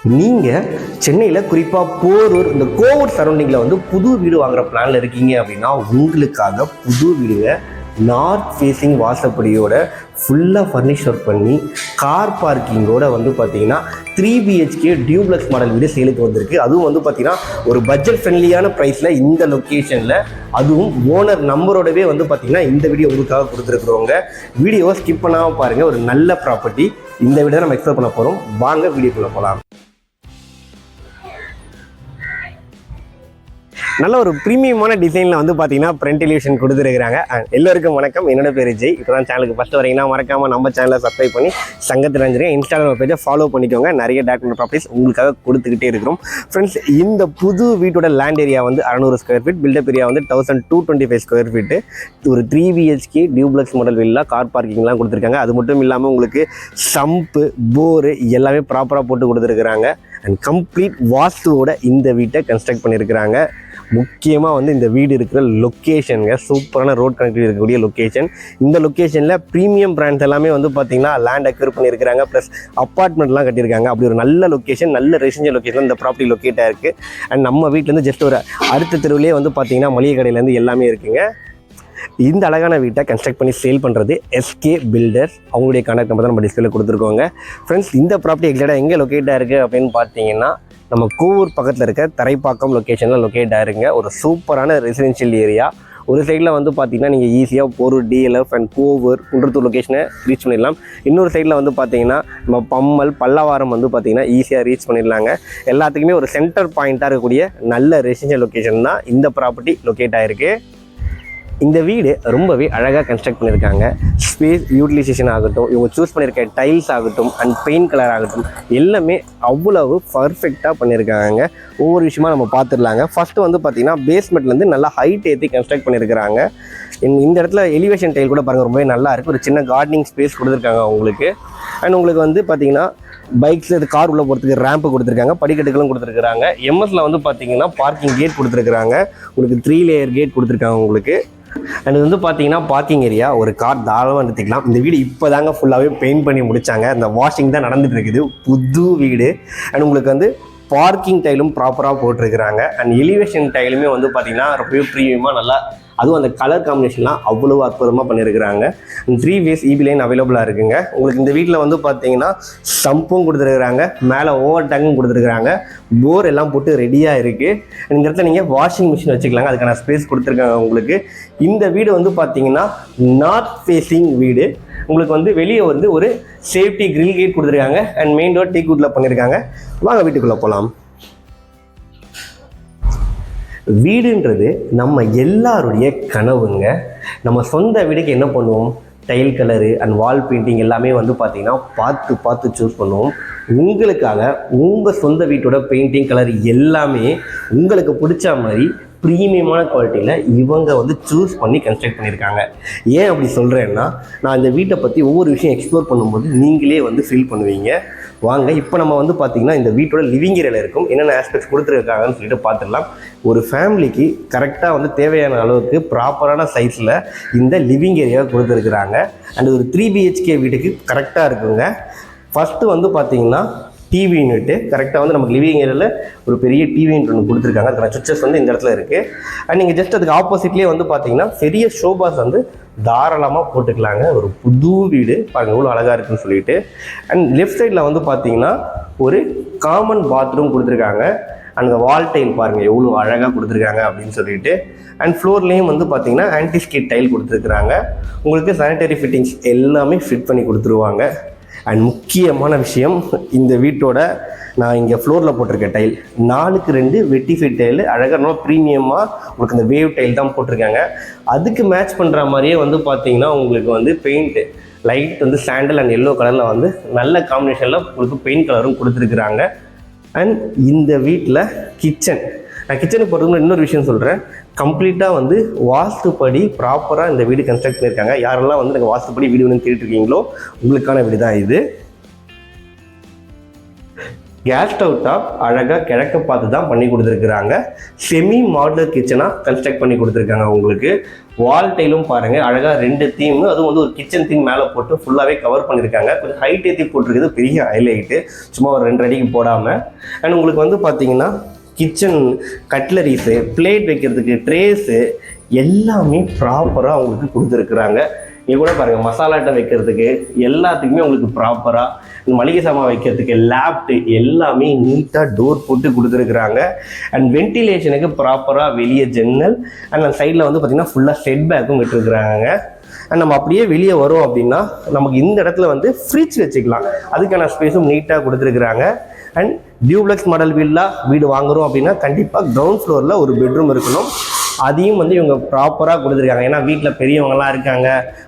நீங்கள் சென்னையில் குறிப்பாக போரூர் இந்த கோவூர் சரௌண்டிங்கில் வந்து புது வீடு வாங்குற பிளானில் இருக்கீங்க அப்படின்னா உங்களுக்காக புது வீடுங்க நார்த் ஃபேஸிங் வாசப்படியோட ஃபுல்லாக ஃபர்னிச்சர் பண்ணி கார் பார்க்கிங்கோட வந்து பார்த்தீங்கன்னா 3 BHK டியூப்ளக்ஸ் மாடல் வீடு சேலுக்கு வந்திருக்கு. அதுவும் வந்து பார்த்தீங்கன்னா ஒரு பட்ஜெட் ஃப்ரெண்ட்லியான ப்ரைஸில் இந்த லொக்கேஷனில், அதுவும் ஓனர் நம்பரோடவே வந்து பார்த்தீங்கன்னா இந்த வீடியோ உங்களுக்காக கொடுத்துருக்குறவங்க. வீடியோவை ஸ்கிப் பண்ணாமல் பாருங்கள். ஒரு நல்ல ப்ராப்பர்ட்டி. இந்த வீடியோ நம்ம எக்ஸ்ப்ளோர் பண்ண போகிறோம். வாங்க வீடியோக்குள்ளே போகலாம். நல்ல ஒரு ப்ரீமியமான டிசைனில் வந்து பார்த்தீங்கன்னா ஃப்ரண்ட் எலிவேஷன் கொடுத்துருக்குறாங்க. எல்லோருக்கும் வணக்கம். என்னோட பேர் ஜெய். இப்போ தான் சேனலுக்கு ஃபஸ்ட்டு வரீங்கன்னா மறக்காமல் நம்ம சேனலை சப்ஸ்கிரைப் பண்ணி சங்கத்தில் அஞ்சிருக்கேன். இன்ஸ்டாகிராம் பேஜை ஃபாலோ பண்ணிக்கோங்க. நிறைய டாக்குமெண்ட் ப்ராப்பர்ட்டிஸ் உங்களுக்காக கொடுத்துக்கிட்டே இருக்கிறோம். ஃப்ரெண்ட்ஸ், இந்த புது வீட்டோட லேண்ட் ஏரியா வந்து 600 ஸ்கொயர் ஃபீட், பில்டப் ஏரியா வந்து 1225 ஸ்கொயர் ஃபீட்டு, ஒரு 3 BHK duplex model villa, car பார்க்கிங்லாம் கொடுத்துருக்காங்க. அது மட்டும் இல்லாமல் உங்களுக்கு சம்பு, போரு எல்லாமே ப்ராப்பராக போட்டு கொடுத்துருக்குறாங்க. அண்ட் கம்ப்ளீட் வாஸ்துவோட இந்த வீட்டை கன்ஸ்ட்ரக்ட் பண்ணியிருக்கிறாங்க. முக்கியமாக வந்து இந்த வீடு இருக்கிற லொக்கேஷனுங்க சூப்பரான ரோட் கனெக்டிவிட்டி இருக்கக்கூடிய லொக்கேஷன். இந்த லொக்கேஷனில் ப்ரீமியம் பிராண்ட்ஸ் எல்லாமே வந்து பார்த்திங்கன்னா லேண்ட் அக்யூர் பண்ணியிருக்கிறாங்க. ப்ளஸ் அப்பார்ட்மெண்ட்லாம் கட்டியிருக்காங்க. அப்படி ஒரு நல்ல லொக்கேஷன், நல்ல ரெசிடென்ஷியல் லொக்கேஷன் இந்த ப்ராப்பர்ட்டி லொக்கேட் ஆகிருக்கு. அண்ட் நம்ம வீட்டிலேருந்து ஜஸ்ட் ஒரு அடுத்த தெருவிலே வந்து பார்த்திங்கன்னா மளிகை கடையிலேருந்து எல்லாமே இருக்குங்க. இந்த அழகான வீட்டை கன்ஸ்ட்ரக்ட் பண்ணி சேல் பண்ணுறது SK பில்டர்ஸ். அவங்களுடைய கான்டாக்ட் நம்பர் தான் நம்ம டிஸ்பிளேல கொடுத்துருக்கோங்க. ஃப்ரெண்ட்ஸ், இந்த ப்ராப்பர்ட்டி எக்ஸாக்டாக எங்கே லொக்கேட்டாக இருக்குது அப்படின்னு பார்த்தீங்கன்னா நம்ம கோவூர் பக்கத்தில் இருக்க தரைப்பாக்கம் லொக்கேஷனில் லொக்கேட் ஆகிருங்க. ஒரு சூப்பரான ரெசிடென்ஷியல் ஏரியா. ஒரு சைடில் வந்து பார்த்திங்கன்னா நீங்கள் ஈஸியாக போரூர், DLF அண்ட் கோவூர், குன்றத்தூர் லொக்கேஷனை ரீச் பண்ணிடலாம். இன்னொரு சைடில் வந்து பார்த்திங்கன்னா நம்ம பம்மல், பல்லவாரம் வந்து பார்த்திங்கன்னா ஈஸியாக ரீச் பண்ணிடலாங்க. எல்லாத்துக்குமே ஒரு சென்டர் பாயிண்ட்டாக இருக்கக்கூடிய நல்ல ரெசிடென்ஷியல் லொக்கேஷன் தான் இந்த ப்ராப்பர்ட்டி லொக்கேட் ஆகிருக்கு. இந்த வீடு ரொம்பவே அழகாக கன்ஸ்ட்ரக்ட் பண்ணியிருக்காங்க. ஸ்பேஸ் யூட்டிலைசேஷன் ஆகட்டும், இவங்க சூஸ் பண்ணியிருக்க டைல்ஸ் ஆகட்டும் அண்ட் பெயிண்ட் கலர் ஆகட்டும் எல்லாமே அவ்வளவு பர்ஃபெக்டாக பண்ணியிருக்காங்க. ஒவ்வொரு விஷயமா நம்ம பார்த்துடலாங்க. ஃபஸ்ட்டு வந்து பார்த்திங்கன்னா பேஸ்மெண்ட்லேருந்து நல்லா ஹைட் ஏற்றி கன்ஸ்ட்ரக்ட் பண்ணியிருக்கிறாங்க. இந்த இடத்துல எலிவேஷன் டைல் கூட பாருங்கள், ரொம்பவே நல்லா இருக்குது. ஒரு சின்ன கார்டனிங் ஸ்பேஸ் கொடுத்துருக்காங்க உங்களுக்கு. அண்ட் உங்களுக்கு வந்து பார்த்திங்கன்னா பைக்ஸ், இது கார் உள்ள போகிறதுக்கு ரேம்பு கொடுத்துருக்காங்க, படிக்கட்டுகளும் கொடுத்துருக்காங்க. எம்எஸ்ல வந்து பார்த்திங்கன்னா பார்க்கிங் கேட் கொடுத்துருக்குறாங்க. உங்களுக்கு 3 லேயர் கேட் கொடுத்துருக்காங்க உங்களுக்கு. அண்ட் இது வந்து பார்த்தீங்கன்னா பார்க்கிங் ஏரியா, ஒரு கார் தாராளமாக நிறுத்திக்கலாம். இந்த வீடு இப்போ தாங்க ஃபுல்லாகவே பெயிண்ட் பண்ணி முடித்தாங்க. அந்த வாஷிங் தான் நடந்துகிட்டு இருக்குது. புது வீடு. அண்ட் உங்களுக்கு வந்து பார்க்கிங் டைலும் ப்ராப்பராக போட்டிருக்கிறாங்க. அண்ட் எலிவேஷன் டைலுமே வந்து பார்த்திங்கன்னா ரொம்பவே ப்ரீமியமாக நல்லா, அதுவும் அந்த கலர் காம்பினேஷன்லாம் அவ்வளோ அற்புதமாக பண்ணியிருக்கிறாங்க. 3 ways EB லைன் அவைலபிளாக இருக்குங்க. உங்களுக்கு இந்த வீட்டில் வந்து பார்த்தீங்கன்னா சம்பும் கொடுத்துருக்குறாங்க, மேலே ஓவர் டேங்கும் கொடுத்துருக்குறாங்க, போர் எல்லாம் போட்டு ரெடியாக இருக்குது. இந்த இடத்துல நீங்கள் வாஷிங் மிஷின் வச்சுக்கலாங்க, அதுக்கான ஸ்பேஸ் கொடுத்துருக்காங்க உங்களுக்கு. இந்த வீடு வந்து பார்த்தீங்கன்னா நார்த் ஃபேஸிங் வீடு. உங்களுக்கு வந்து வெளியே வந்து ஒரு சேஃப்டி கிரில் கேட் கொடுத்துருக்காங்க. அண்ட் மெயின் டோர் டீக்வுட்டில் பண்ணியிருக்காங்க. வாங்க வீட்டுக்குள்ளே போகலாம். வீடுன்றது நம்ம எல்லாருடைய கனவுங்க. நம்ம சொந்த வீடுக்கு என்ன பண்ணுவோம்? Tile colour and wall painting எல்லாமே வந்து பார்த்திங்கன்னா பார்த்து சூஸ் பண்ணுவோம். உங்களுக்காக உங்கள் சொந்த வீட்டோட பெயிண்டிங் கலர் எல்லாமே உங்களுக்கு பிடிச்ச மாதிரி ப்ரீமியமான குவாலிட்டியில் இவங்க வந்து சூஸ் பண்ணி கன்ஸ்ட்ரக்ட் பண்ணியிருக்காங்க. ஏன் அப்படி சொல்கிறேன்னா, நான் இந்த வீட்டை பற்றி ஒவ்வொரு விஷயம் எக்ஸ்ப்ளோர் பண்ணும்போது நீங்களே வந்து ஃபீல் பண்ணுவீங்க. வாங்க, இப்போ நம்ம வந்து பார்த்திங்கன்னா இந்த வீட்டோட லிவிங் ஏரியாவில் இருக்கும் என்னென்ன ஆஸ்பெக்ட்ஸ் கொடுத்துருக்காங்கன்னு சொல்லிட்டு பார்த்துடலாம். ஒரு ஃபேமிலிக்கு கரெக்டாக வந்து தேவையான அளவுக்கு ப்ராப்பரான சைஸில் இந்த லிவிங் ஏரியாவை கொடுத்துருக்குறாங்க. அண்ட் ஒரு 3 BHK வீட்டுக்கு கரெக்டாக இருக்குங்க. ஃபஸ்ட்டு வந்து பார்த்திங்கன்னா டிவி யூனிட்டு கரெக்டாக வந்து நமக்கு லிவிங் ஏரியாவில் ஒரு பெரிய டிவி யூனிட் ஒன்று கொடுத்துருக்காங்க. அதுக்கான சுவிச்சஸ் வந்து இந்த இடத்துல இருக்குது. அண்ட் நீங்கள் ஜஸ்ட் அதுக்கு ஆப்போசிட்லேயே வந்து பார்த்தீங்கன்னா பெரிய ஷோபாஸ் வந்து தாராளமாக போட்டுக்கலாங்க. ஒரு புது வீடு பாருங்கள் எவ்வளோ அழகாக இருக்குன்னு சொல்லிட்டு. அண்ட் லெஃப்ட் சைடில் வந்து பார்த்தீங்கன்னா ஒரு காமன் பாத்ரூம் கொடுத்துருக்காங்க. அண்ட் அந்த வால் டைல் பாருங்கள் எவ்வளோ அழகாக கொடுத்துருக்காங்க அப்படின்னு சொல்லிட்டு. அண்ட் ஃப்ளோர்லேயும் வந்து பார்த்தீங்கன்னா ஆன்டிஸ்கேட் டைல் கொடுத்துருக்குறாங்க. உங்களுக்கு சானிடரி ஃபிட்டிங்ஸ் எல்லாமே ஃபிட் பண்ணி கொடுத்துருவாங்க. அண்ட் முக்கியமான விஷயம், இந்த வீட்டோட நான் இங்கே ஃப்ளோரில் போட்டிருக்க டைல் 4க்கு 2 வெட்டிஃபைட் டைல் அழகாக ரொம்ப ப்ரீமியமாக உங்களுக்கு இந்த வேவ் டைல் தான் போட்டிருக்காங்க. அதுக்கு மேட்ச் பண்ணுற மாதிரியே வந்து பார்த்தீங்கன்னா உங்களுக்கு வந்து பெயிண்ட்டு லைட் வந்து சாண்டல் அண்ட் எல்லோ கலரில் வந்து நல்ல காம்பினேஷனில் உங்களுக்கு பெயிண்ட் கலரும் கொடுத்துருக்குறாங்க. அண்ட் இந்த வீட்டில் நான் கிச்சனுக்கு போகிறதுக்கு இன்னொரு விஷயம் சொல்கிறேன். கம்ப்ளீட்டாக வந்து வாஸ்துப்படி ப்ராப்பராக இந்த வீடு கன்ஸ்ட்ரக்ட் பண்ணியிருக்காங்க. யாரெல்லாம் வந்து எனக்கு வாஸ்துப்படி வீடு வேணும்னு கேட்டுருக்கீங்களோ உங்களுக்கான வீடு தான் இது. கேஸ் ஸ்டவ் டாப் அழகாக கிழக்க பார்த்து தான் பண்ணி கொடுத்துருக்குறாங்க. செமி மாடுலர் கிச்சனாக கன்ஸ்ட்ரக்ட் பண்ணி கொடுத்துருக்காங்க. உங்களுக்கு வால் டைலும் பாருங்கள் அழகாக 2 தீம், அதுவும் வந்து ஒரு கிச்சன் தீம் மேலே போட்டு ஃபுல்லாகவே கவர் பண்ணியிருக்காங்க. கொஞ்சம் ஹைட் ஏற்றி போட்டிருக்குது, பெரிய ஹைலைட்டு, சும்மா ஒரு 2 அடிக்கு போடாமல். அண்ட் உங்களுக்கு வந்து பார்த்தீங்கன்னா கிச்சன் கட்லரிஸு, பிளேட் வைக்கிறதுக்கு ட்ரேஸு எல்லாமே ப்ராப்பராக உங்களுக்கு கொடுத்துருக்குறாங்க. இங்கே கூட பாருங்கள் மசாலா ஐட்டம் வைக்கிறதுக்கு எல்லாத்துக்குமே உங்களுக்கு ப்ராப்பராக, மளிகை சாமான் வைக்கிறதுக்கு லேப்டு எல்லாமே நீட்டாக டோர் போட்டு கொடுத்துருக்குறாங்க. அண்ட் வென்டிலேஷனுக்கு ப்ராப்பராக வெளியே ஜன்னல், அண்ட் அந்த சைடில் வந்து பார்த்திங்கன்னா ஃபுல்லாக செட் பேக்கும் விட்டுருக்குறாங்க. அண்ட் நம்ம அப்படியே வெளியே வரோம் அப்படின்னா நமக்கு இந்த இடத்துல வந்து ஃப்ரிட்ஜ் வச்சுக்கலாம், அதுக்கான ஸ்பேஸும் நீட்டாக கொடுத்துருக்குறாங்க. அண்ட் டியூப்ளெக்ஸ் மாடல் வீடு வாங்குகிறோம் அப்படின்னா கண்டிப்பாக கிரவுண்ட் ஃப்ளோரில் ஒரு பெட்ரூம் இருக்கணும். அதையும் வந்து இவங்க ப்ராப்பராக கொடுத்துருக்காங்க. ஏன்னா வீட்டில் பெரியவங்களாம் இருக்காங்க,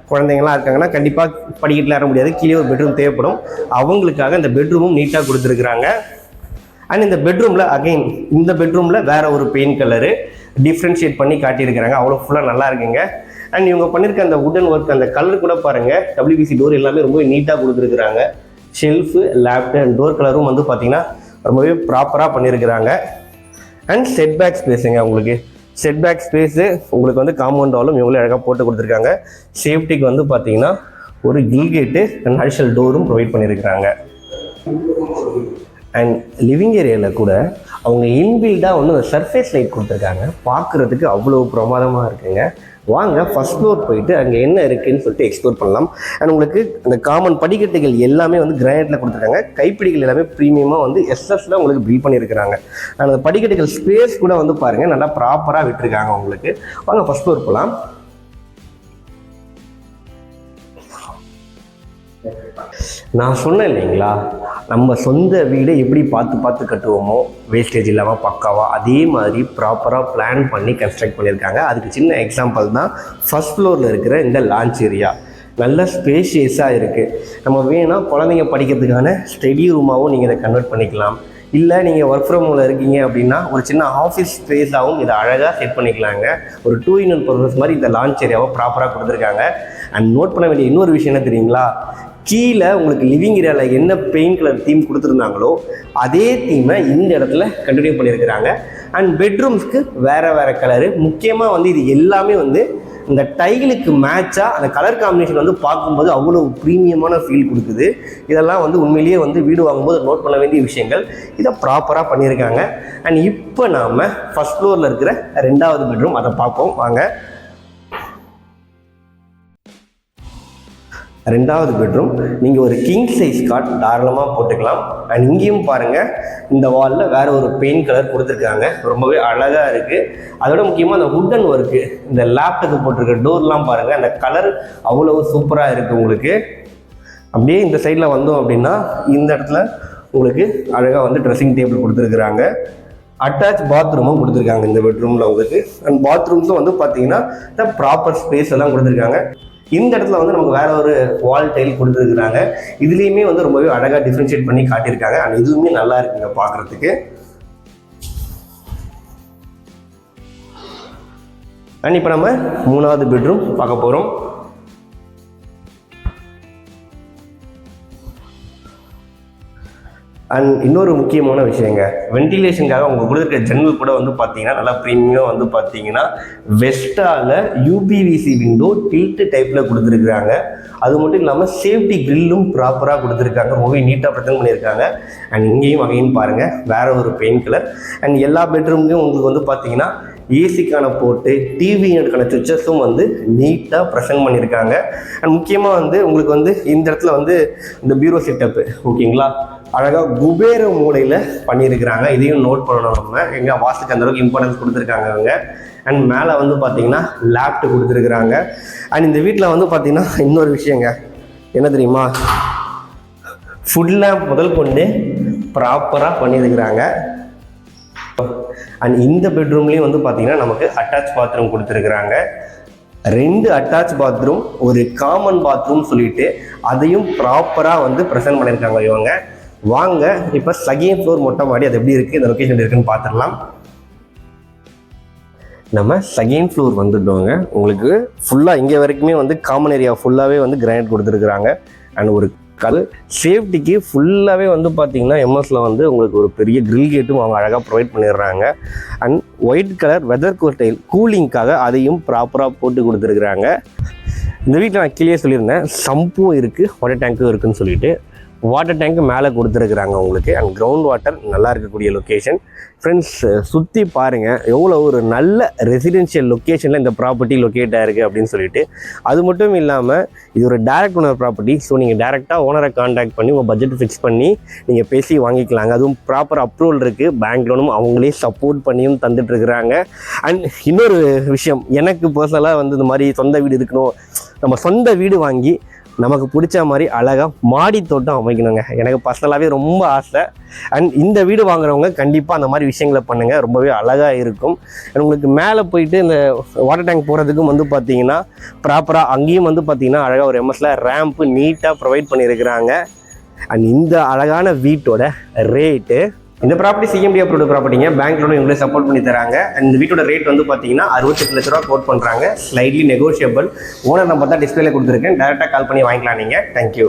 குழந்தைங்களாம் இருக்காங்கன்னா கண்டிப்பாக படிக்கட்டில் ஏற முடியாது, கீழே ஒரு பெட்ரூம் தேவைப்படும். அவங்களுக்காக இந்த பெட்ரூமும் நீட்டாக கொடுத்துருக்குறாங்க. அண்ட் இந்த பெட்ரூமில் அகைன் இந்த பெட்ரூமில் வேறு ஒரு பெயிண்ட் கலரு டிஃப்ரென்ஷியேட் பண்ணி காட்டியிருக்கிறாங்க. அவ்வளோ ஃபுல்லாக நல்லா இருக்குங்க. அண்ட் இவங்க பண்ணியிருக்க அந்த வுடன் ஒர்க், அந்த கலர் கூட பாருங்கள், WPC டோர் எல்லாமே ரொம்ப நீட்டாக கொடுத்துருக்குறாங்க. ஷெல்ஃபு, லேப்டு அண்ட் டோர் கலரும் வந்து பார்த்திங்கன்னா ரொம்பவே ப்ராப்பராக பண்ணியிருக்கிறாங்க. அண்ட் செட்பேக் ஸ்பேஸுங்க, உங்களுக்கு செட்பேக் ஸ்பேஸு உங்களுக்கு வந்து காம்பவுண்ட் வாலும் இவங்களே அழகாக போட்டு கொடுத்துருக்காங்க. சேஃப்டிக்கு வந்து பார்த்தீங்கன்னா ஒரு கில் கேட்டு அண்ட் அடிஷனல் டோரும் ப்ரொவைட் பண்ணியிருக்கிறாங்க. அண்ட் லிவிங் ஏரியாவில் கூட அவங்க இன்பில்டாக வந்து சர்ஃபேஸ் லைட் கொடுத்துருக்காங்க. பார்க்குறதுக்கு அவ்வளோ பிரமாதமாக இருக்குங்க. வாங்க ஃபர்ஸ்ட் ஃப்ளோர் போயிட்டு அங்கே என்ன இருக்குதுன்னு சொல்லிட்டு எக்ஸ்ப்ளோர் பண்ணலாம். அண்ட் உங்களுக்கு அந்த காமன் படிக்கட்டுகள் எல்லாமே வந்து கிரானைட்டில் கொடுத்துருக்காங்க. கைப்பிடிகள் எல்லாமே ப்ரீமியமாக வந்து எஸ்எஸ்ல உங்களுக்கு பில்ட் பண்ணியிருக்கிறாங்க. அந்த படிக்கட்டுகள் ஸ்பேஸ் கூட வந்து பாருங்கள் நல்லா ப்ராப்பராக விட்டுருக்காங்க உங்களுக்கு. வாங்க ஃபர்ஸ்ட் ஃப்ளோர் போகலாம். நான் சொன்னேன் இல்லைங்களா, நம்ம சொந்த வீடு எப்படி பார்த்து கட்டுவோமோ வேஸ்டேஜ் இல்லாமல் பக்காவாக, அதே மாதிரி ப்ராப்பராக பிளான் பண்ணி கன்ஸ்ட்ரக்ட் பண்ணியிருக்காங்க. அதுக்கு சின்ன எக்ஸாம்பிள் தான் ஃபர்ஸ்ட் ஃப்ளோரில் இருக்கிற இந்த லான்ச் ஏரியா. நல்ல ஸ்பேஷியஸாக இருக்குது. நம்ம வேணால் குழந்தைங்க படிக்கிறதுக்கான ஸ்டடி ரூமாகவும் நீங்கள் இதை கன்வெர்ட் பண்ணிக்கலாம். இல்லை நீங்கள் ஒர்க் ஃப்ரம் ஹோமில் இருக்கீங்க அப்படின்னா ஒரு சின்ன ஆஃபீஸ் ஸ்பேஸாகவும் இதை அழகாக செட் பண்ணிக்கலாங்க. ஒரு 2-in-1 பர்பஸ் மாதிரி இந்த லான்ச் ஏரியாவை ப்ராப்பராக கொடுத்துருக்காங்க. அண்ட் நோட் பண்ண வேண்டிய இன்னொரு விஷயம் என்ன தெரியுங்களா, கீழே உங்களுக்கு லிவிங் ஏரியாவில் என்ன பெயிண்ட் கலர் தீம் கொடுத்துருந்தாங்களோ அதே தீமை இந்த இடத்துல கண்டினியூ பண்ணியிருக்கிறாங்க. அண்ட் பெட்ரூம்ஸ்க்கு வேறு கலரு. முக்கியமாக வந்து இது எல்லாமே வந்து இந்த டைலுக்கு மேட்சாக அந்த கலர் காம்பினேஷன் வந்து பார்க்கும்போது அவ்வளோ ப்ரீமியமான ஃபீல் கொடுக்குது. இதெல்லாம் வந்து உண்மையிலேயே வந்து வீடு வாங்கும்போது நோட் பண்ண வேண்டிய விஷயங்கள். இதை ப்ராப்பராக பண்ணியிருக்காங்க. அண்ட் இப்போ நாம் ஃபர்ஸ்ட் ஃப்ளோரில் இருக்கிற 2வது பெட்ரூம் அதை பார்ப்போம் வாங்க. 2வது பெட்ரூம் நீங்கள் ஒரு கிங் சைஸ் காட் தாராளமாக போட்டுக்கலாம். அண்ட் இங்கேயும் பாருங்கள் இந்த வாலில் வேறு ஒரு பெயிண்ட் கலர் கொடுத்துருக்காங்க, ரொம்பவே அழகாக இருக்குது. அதோட முக்கியமாக அந்த வுடன் ஒர்க்கு, இந்த லேப்டுக்கு போட்டிருக்க டோர்லாம் பாருங்கள், அந்த கலர் அவ்வளவு சூப்பராக இருக்குது உங்களுக்கு. அப்படியே இந்த சைடில் வந்தோம் அப்படின்னா இந்த இடத்துல உங்களுக்கு அழகாக வந்து ட்ரெஸ்ஸிங் டேபிள் கொடுத்துருக்குறாங்க. அட்டாச் பாத்ரூமும் கொடுத்துருக்காங்க இந்த பெட்ரூமில் உங்களுக்கு. அண்ட் பாத்ரூம்ஸும் வந்து பார்த்தீங்கன்னா இந்த ப்ராப்பர் ஸ்பேஸ் எல்லாம் கொடுத்துருக்காங்க. இந்த இடத்துல வந்து நமக்கு வேற ஒரு வால் டைல் கொடுத்துருக்குறாங்க. இதுலேயுமே வந்து ரொம்பவே அழகாக டிஃப்ரென்ஷியேட் பண்ணி காட்டியிருக்காங்க. அண்ட் இதுவுமே நல்லா இருக்குங்க பார்க்குறதுக்கு. அண்ட் இப்போ நம்ம 3வது பெட்ரூம் பார்க்க போகிறோம். அண்ட் இன்னொரு முக்கியமான விஷயங்க, வென்டிலேஷனுக்காக அவங்க கொடுத்துருக்க ஜன்னல் கூட வந்து பார்த்தீங்கன்னா நல்லா ப்ரீமியம் வந்து பார்த்தீங்கன்னா வெஸ்டால UPVC விண்டோ டில்ட் டைப்பில் கொடுத்துருக்குறாங்க. அது மட்டும் இல்லாமல் சேஃப்டி கிரில்லும் ப்ராப்பராக கொடுத்துருக்காங்க, ரொம்பவே நீட்டாக ப்ரெசென்ட் பண்ணியிருக்காங்க. அண்ட் இங்கேயும் வகைன்னு பாருங்கள் வேறு ஒரு பெயிண்ட் கலர். அண்ட் எல்லா பெட்ரூம்லையும் உங்களுக்கு வந்து பார்த்தீங்கன்னா ஏசிக்கான போர்ட்டு, டிவி யூனிட்கான சுவிச்சஸும் வந்து நீட்டாக ப்ரெசென்ட் பண்ணியிருக்காங்க. அண்ட் முக்கியமாக வந்து உங்களுக்கு வந்து இந்த இடத்துல வந்து இந்த பீரோ செட்டப்பு ஓகேங்களா, அழகாக குபேர மூலையில் பண்ணியிருக்கிறாங்க. இதையும் நோட் பண்ணணும் நம்ம, எங்கள் வாஸ்துக்கு அந்தளவுக்கு இம்பார்ட்டன்ஸ் கொடுத்துருக்காங்க அவங்க. அண்ட் மேலே வந்து பார்த்தீங்கன்னா லேப்டு கொடுத்துருக்குறாங்க. அண்ட் இந்த வீட்டில் வந்து பார்த்தீங்கன்னா இன்னொரு விஷயங்க என்ன தெரியுமா, ஃபுட் லேம்ப் முதல் கொண்டு ப்ராப்பராக பண்ணியிருக்கிறாங்க. அண்ட் இந்த பெட்ரூம்லேயும் வந்து பார்த்தீங்கன்னா நமக்கு அட்டாச் பாத்ரூம் கொடுத்துருக்குறாங்க. 2 அட்டாச் பாத்ரூம், ஒரு காமன் பாத்ரூம் சொல்லிட்டு அதையும் ப்ராப்பராக வந்து ப்ரெசென்ட் பண்ணியிருக்காங்க இவங்க. வாங்க இப்போ செகண்ட் ஃப்ளோர் மொட்டை மாடி அது எப்படி இருக்குது, இந்த லொக்கேஷன் இருக்குன்னு பார்த்துடலாம். நம்ம செகண்ட் ஃப்ளோர் வந்துட்டோங்க. உங்களுக்கு ஃபுல்லாக இங்கே வரைக்குமே வந்து காமன் ஏரியா ஃபுல்லாகவே வந்து கிரானைட் கொடுத்துருக்குறாங்க. அண்ட் ஒரு அது சேஃப்டிக்கு ஃபுல்லாகவே வந்து பார்த்தீங்கன்னா எம்எஸ்ல வந்து உங்களுக்கு ஒரு பெரிய கிரில் கேட்டும் அவங்க அழகாக ப்ரொவைட் பண்ணிடுறாங்க. அண்ட் ஒயிட் கலர் வெதர் கோட்டைல் கூலிங்காக அதையும் ப்ராப்பராக போட்டு கொடுத்துருக்குறாங்க. இந்த வீட்டில் நான் கீழே சொல்லியிருந்தேன் சம்பும் இருக்குது, வாட்டர் டேங்க்கும் இருக்குதுன்னு சொல்லிட்டு. வாட்டர் டேங்க்கு மேலே கொடுத்துருக்குறாங்க உங்களுக்கு. அண்ட் கிரவுண்ட் வாட்டர் நல்லா இருக்கக்கூடிய லொக்கேஷன். ஃப்ரெண்ட்ஸ் சுற்றி பாருங்கள் எவ்வளோ ஒரு நல்ல ரெசிடென்ஷியல் லொக்கேஷனில் இந்த ப்ராப்பர்ட்டி லொக்கேட் ஆகிருக்கு அப்படின்னு சொல்லிட்டு. அது மட்டும் இல்லாமல் இது ஒரு டைரக்ட் ஓனர் ப்ராப்பர்ட்டி. ஸோ நீங்கள் டேரெக்டாக ஓனரை கான்டாக்ட் பண்ணி உங்கள் பட்ஜெட் ஃபிக்ஸ் பண்ணி நீங்கள் பேசி வாங்கிக்கலாங்க. அதுவும் ப்ராப்பர் அப்ரூவல் இருக்குது. பேங்க் லோனும் அவங்களே சப்போர்ட் பண்ணியும் தந்துட்டுருக்குறாங்க. அண்ட் இன்னொரு விஷயம், எனக்கு பர்சனலாக வந்து இந்த மாதிரி சொந்த வீடு இருக்கணும், நம்ம சொந்த வீடு வாங்கி நமக்கு பிடிச்ச மாதிரி அழகாக மாடி தோட்டம் அமைக்கணுங்க. எனக்கு பர்சனலாகவே ரொம்ப ஆசை. அண்ட் இந்த வீடு வாங்குறவங்க கண்டிப்பாக அந்த மாதிரி விஷயங்களை பண்ணுங்கள், ரொம்பவே அழகாக இருக்கும். அண்ட் உங்களுக்கு மேலே போயிட்டு இந்த வாட்டர் டேங்க் போகிறதுக்கும் வந்து பார்த்தீங்கன்னா ப்ராப்பராக அங்கேயும் வந்து பார்த்தீங்கன்னா அழகாக ஒரு எம்எஸ்ல ரேம்ப்பு நீட்டாக ப்ரொவைட் பண்ணியிருக்கிறாங்க. அண்ட் இந்த அழகான வீட்டோட ரேட்டு, இந்த ப்ராப்பர்ட்டி சிஎம்டி அப்ரூவ்டு ப்ராப்பர்ட்டிங்க. பேங்க் லோனும் இவங்களே சப்போர்ட் பண்ணி தராங்க. இந்த வீட்டோட ரேட் வந்து பார்த்தீங்கன்னா 68 லட்ச ரூபா கோட் பண்ணுறாங்க. Slightly negotiable. ஓனர் நம்பர் தான் டிஸ்பிளேல கொடுத்துருக்கேன். டேரெக்டாக கால் பண்ணி வாங்கிக்கலாம் நீங்கள். தேங்க்யூ.